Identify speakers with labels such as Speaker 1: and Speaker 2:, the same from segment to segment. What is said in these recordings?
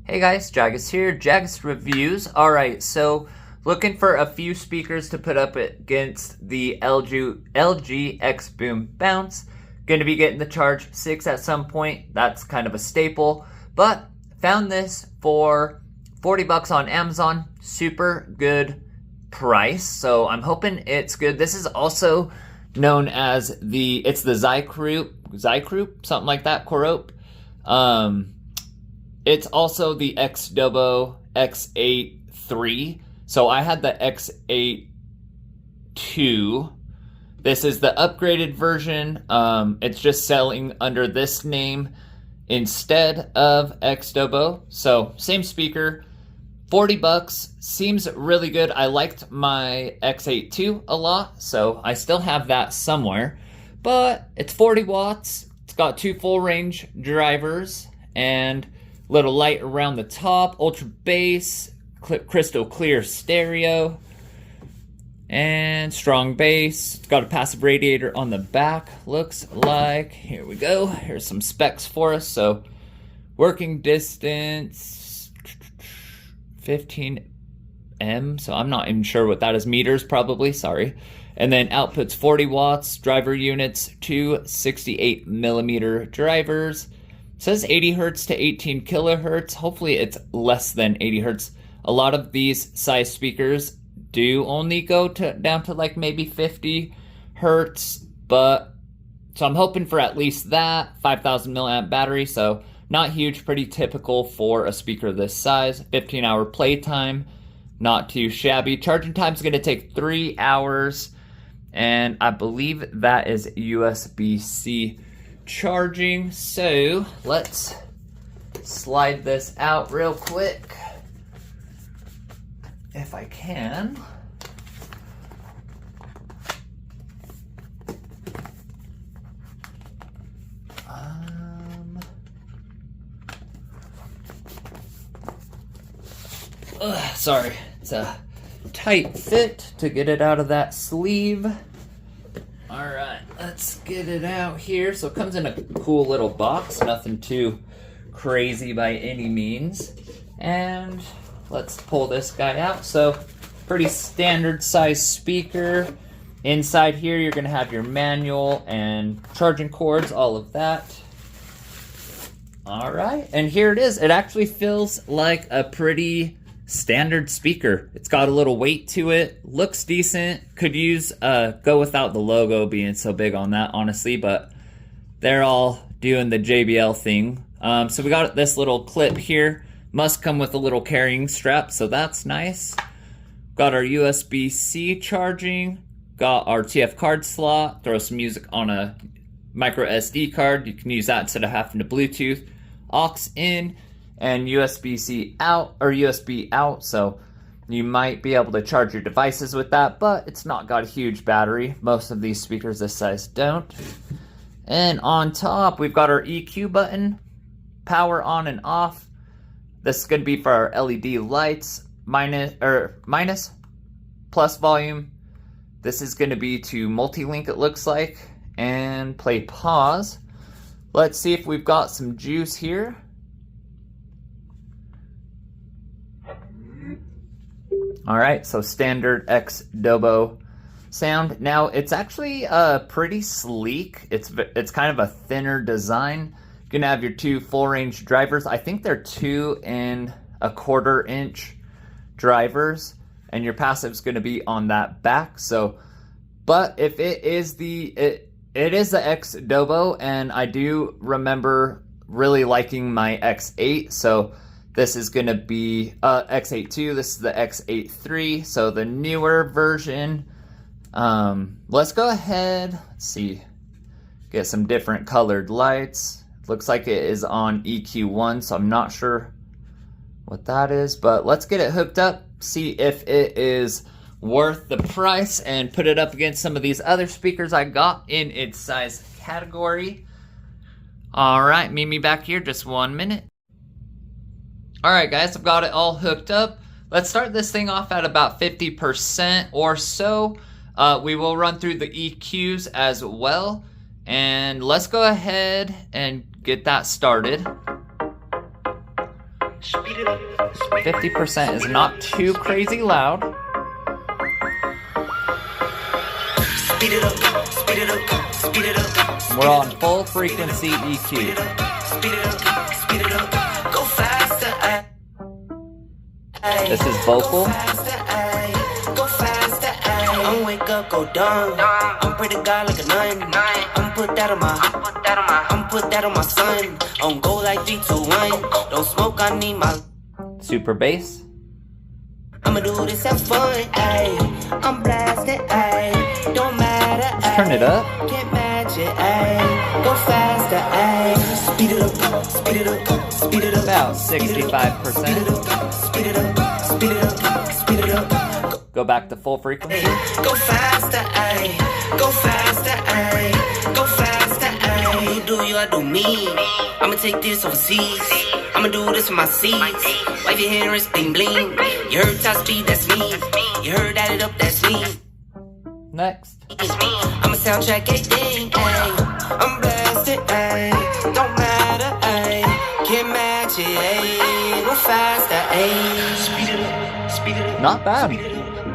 Speaker 1: Hey guys, Jagus here, Jagus Reviews. Alright, so looking for a few speakers to put up against the LG X Boom Bounce. Going to be getting the Charge 6 at some point. That's kind of a staple. But found this for 40 bucks on Amazon. Super good price. So I'm hoping it's good. This is also known as it's the Zicoroop, something like that, Xdobo. It's also the Xdobo X8 III. So I had the X8 II. This is the upgraded version. It's just selling under this name instead of Xdobo. So same speaker, 40 bucks, seems really good. I liked my X8 II a lot, so I still have that somewhere. But it's 40 watts, it's got 2 full range drivers, and little light around the top, ultra bass, crystal clear stereo, and strong bass. It's got a passive radiator on the back, looks like. Here we go. Here's some specs for us. So working distance 15 m, so I'm not even sure what that is, meters probably, sorry. And then outputs 40 watts, driver units, 2 68 millimeter drivers. It says 80 hertz to 18 kilohertz. Hopefully it's less than 80 hertz. A lot of these size speakers do only go down to like maybe 50 hertz, but so I'm hoping for at least that. 5,000 milliamp battery, so not huge, pretty typical for a speaker this size. 15-hour playtime, not too shabby. Charging time is going to take 3 hours, and I believe that is USB-C charging. So let's slide this out real quick if I can. Sorry, it's a tight fit to get it out of that sleeve. Alright, let's get it out here. So it comes in a cool little box, nothing too crazy by any means. And let's pull this guy out. So pretty standard size speaker. Inside here you're going to have your manual and charging cords, all of that. Alright, and here it is. It actually feels like a pretty standard speaker. It's got a little weight to it, looks decent. Could use go without the logo being so big on that, honestly, but they're all doing the JBL thing. So we got this little clip here. Must come with a little carrying strap, so that's nice. Got our USB-C charging, got our TF card slot, throw some music on a micro SD card. You can use that instead of having to Bluetooth. Aux in, and USB-C out, or USB out, so you might be able to charge your devices with that, but it's not got a huge battery. Most of these speakers this size don't. And on top, we've got our EQ button, power on and off. This is going to be for our LED lights, minus, plus volume. This is going to be to multi-link, it looks like, and play pause. Let's see if we've got some juice here. Alright, so standard Xdobo sound. Now, it's actually pretty sleek. It's kind of a thinner design. You're going to have your 2 full-range drivers. I think they're 2 1/4 inch drivers, and your passive's going to be on that back. So, but if it is it is the Xdobo, and I do remember really liking my X8, so this is going to be X8 II. This is the X8 III, so the newer version. Let's go ahead, let's see, get some different colored lights. Looks like it is on EQ1, so I'm not sure what that is, but let's get it hooked up, see if it is worth the price, and put it up against some of these other speakers I got in its size category. Alright, meet me back here just 1 minute. Alright guys, I've got it all hooked up. Let's start this thing off at about 50% or so. We will run through the EQs as well. And let's go ahead and get that started. 50% is not too crazy loud. We're on full frequency EQ. This is vocal.
Speaker 2: I'm wake up, go down. I'm pray to God like a nun. I'm put that on my son. I'm go like 3, 2, 1. Don't smoke, I need my
Speaker 1: Super bass.
Speaker 2: I'ma do this, have fun, ayy. I'm blasted, ayy. Don't matter, ayy.
Speaker 1: Turn it up.
Speaker 2: Can't match it, ayy. Go faster, ayy. Speed it up, speed it up, speed it up.
Speaker 1: About
Speaker 2: Speed it
Speaker 1: 65%.
Speaker 2: up, speed it up, speed it up, speed it up.
Speaker 1: Go back to full frequency.
Speaker 2: Go faster, ayy. Go faster, ayy. Go faster, ayy. You do you, I do me. I'ma take this overseas. I'ma do this for my seeds. Wipe your hair and bling bling. You heard top speed, that's me. You heard add it up, that's me.
Speaker 1: Next.
Speaker 2: I'ma soundtrack everything, ayy. I'm blasted, ayy. Don't matter, ayy. Can't match it, ayy. Go faster, ayy. Speed it up, speed it up.
Speaker 1: Not bad.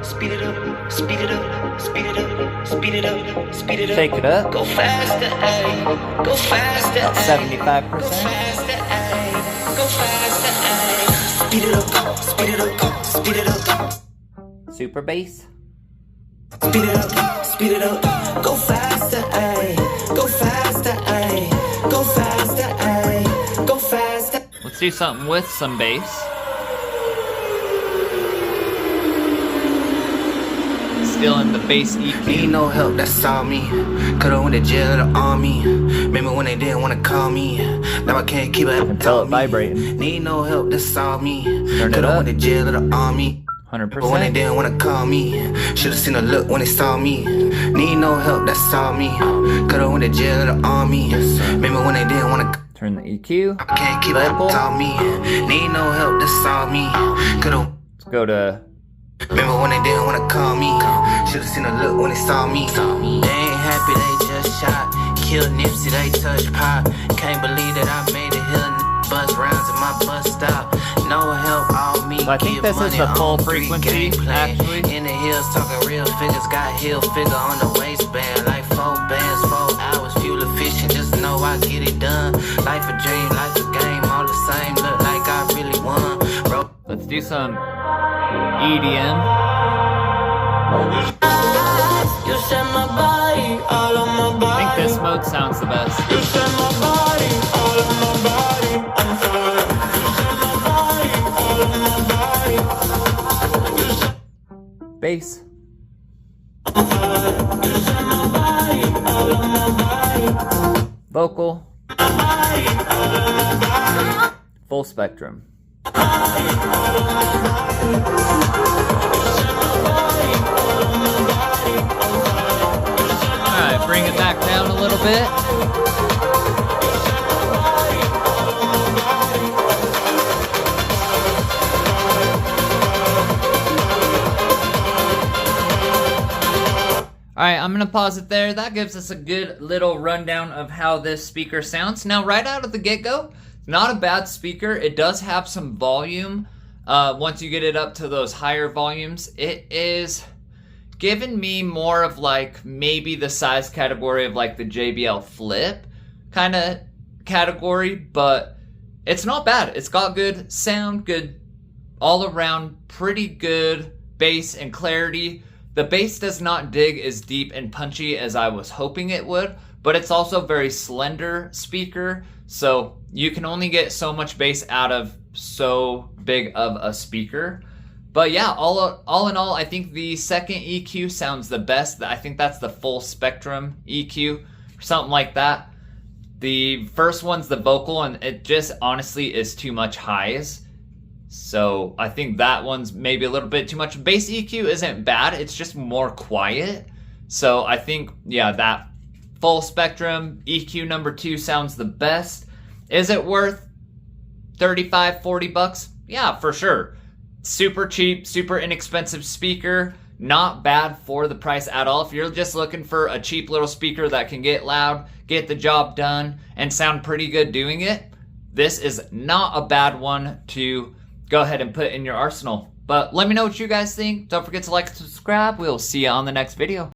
Speaker 2: Speed it up, speed it up, speed it up, speed it up, speed it up.
Speaker 1: Shake it up.
Speaker 2: Go faster, ayy. Go faster,
Speaker 1: About
Speaker 2: ayy.
Speaker 1: 75%.
Speaker 2: Go faster, ayy. Go faster, ayy. Speed it up, speed it up, speed it up.
Speaker 1: Super bass.
Speaker 2: Speed it up, speed it up. Go faster, ayy. Go faster, ayy. Go faster, ayy. Go faster.
Speaker 1: Let's do something with some bass. Still in the bass EQ.
Speaker 2: Need no help, that's all me. Could've went to jail or the army. Remember when they didn't wanna call me. Now I can't keep it up.
Speaker 1: Until it vibrating.
Speaker 2: Need no help, that's all me.
Speaker 1: Turn it
Speaker 2: Could've
Speaker 1: up.
Speaker 2: went to jail or the army.
Speaker 1: 100%.
Speaker 2: But when they didn't wanna call me, should've seen a look when they saw me. Need no help, that's all me. Could've went to jail or the army. Remember when they didn't wanna.
Speaker 1: Turn the EQ.
Speaker 2: I can't keep up, tell me. Need no help, that's all me. Could've.
Speaker 1: Let's go to
Speaker 2: Remember when they didn't wanna call me. Should've seen a look when they saw me. They ain't happy, they just shot. Killed Nipsey, they touched pop. Can't believe that I made it here. Bus rounds in my bus stop. No help, all me.
Speaker 1: I think
Speaker 2: Give
Speaker 1: this is
Speaker 2: money
Speaker 1: the full
Speaker 2: on free
Speaker 1: frequency,
Speaker 2: gameplay.
Speaker 1: actually.
Speaker 2: In the hills, talking real figures. Got hill figure on the waistband. Like 4 bands, 4 hours. Fuel efficient, just know I get it done. Life a dream, life a game. All the same, look like I really won. Bro.
Speaker 1: Let's do some EDM.
Speaker 2: You set my body, all on my body.
Speaker 1: I think this mode sounds the best.
Speaker 2: You set my body, all on my body. I'm fine. You set my body, all on my body.
Speaker 1: Bass.
Speaker 2: I'm fine. You set my body, all on my body.
Speaker 1: Vocal.
Speaker 2: My body, all on my body.
Speaker 1: Full spectrum. Alright, bring it back down a little bit. Alright, I'm going to pause it there. That gives us a good little rundown of how this speaker sounds. Now, right out of the get-go, not a bad speaker. It does have some volume. Once you get it up to those higher volumes, it is giving me more of like maybe the size category of like the JBL Flip kind of category, but it's not bad. It's got good sound, good all around, pretty good bass and clarity. The bass does not dig as deep and punchy as I was hoping it would, but it's also very slender speaker, so you can only get so much bass out of so big of a speaker. But yeah, all in all, I think the second EQ sounds the best. I think that's the full spectrum EQ, or something like that. The first one's the vocal, and it just honestly is too much highs. So I think that one's maybe a little bit too much. Bass EQ isn't bad, it's just more quiet. So I think, yeah, that full spectrum EQ number 2 sounds the best. Is it worth $35-40? Yeah, for sure. Super cheap, super inexpensive speaker. Not bad for the price at all. If you're just looking for a cheap little speaker that can get loud, get the job done, and sound pretty good doing it, this is not a bad one to go ahead and put in your arsenal. But let me know what you guys think. Don't forget to like and subscribe. We'll see you on the next video.